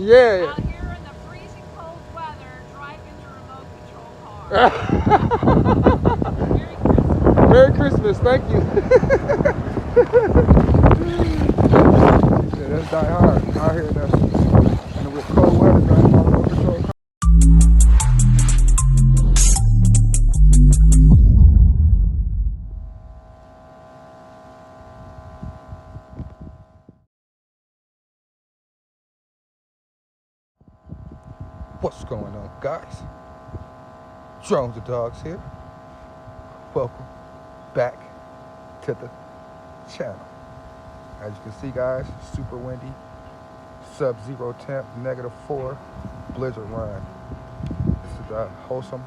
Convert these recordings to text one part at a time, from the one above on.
Yeah. Out here in the freezing cold weather, driving your remote control car. Merry Christmas. Thank you. Yeah, that's die hard. Out here in the cold weather, driving my remote control car. What's going on, guys? Drones the Dogs here. Welcome back to the channel. As you can see, guys, super windy, sub-zero temp, -4, blizzard run. This is Hosim,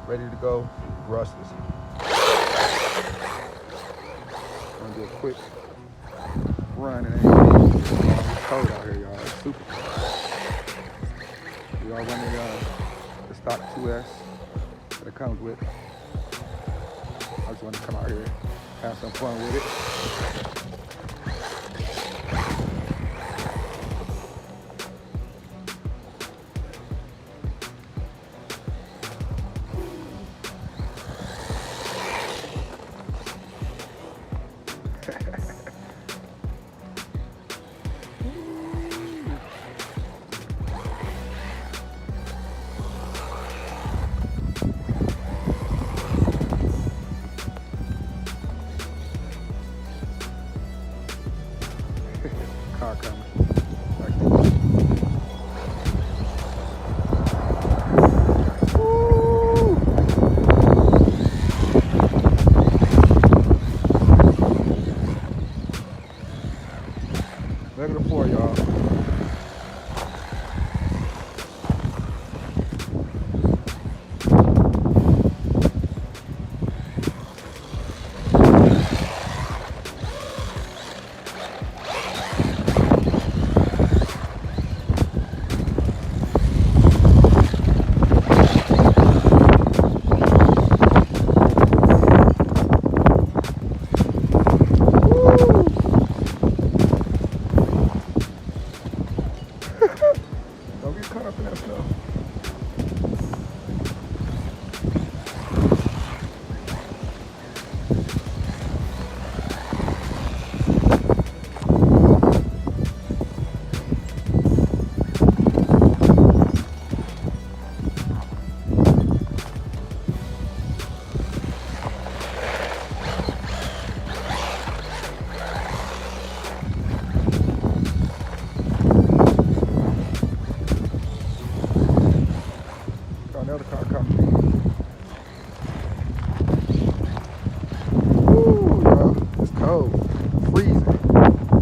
ready to go, Brushless. Gonna do a quick run and everything. It's cold out here, y'all. It's super cold. We all running the stock 2S that it comes with. I just want to come out here, have some fun with it. Car coming. Like this. Woo! -4, y'all. Don't get caught up in that snow. Another car coming. Ooh, y'all, it's cold, freezing.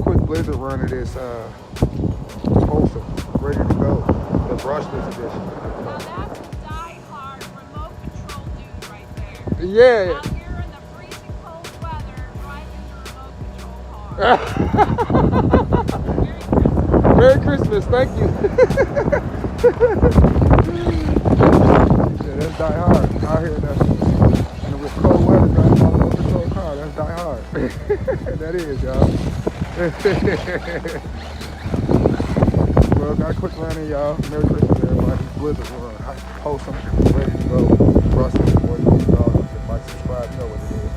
Quick blizzard run of this Hosim, ready to go. The Brushless edition. Now that's a die-hard remote control dude right there. Yeah. Out here in the freezing cold weather, driving your remote control car. Merry Christmas. Thank you. Yeah, that's die hard. Out here in the cold weather, driving my remote control car. That's die hard. That is, y'all. Well, got a quick run in, y'all. Merry Christmas, everybody. Blizzard run. Hosim, ready to go. Brushless, boys, dogs. Like, subscribe, you know what it is.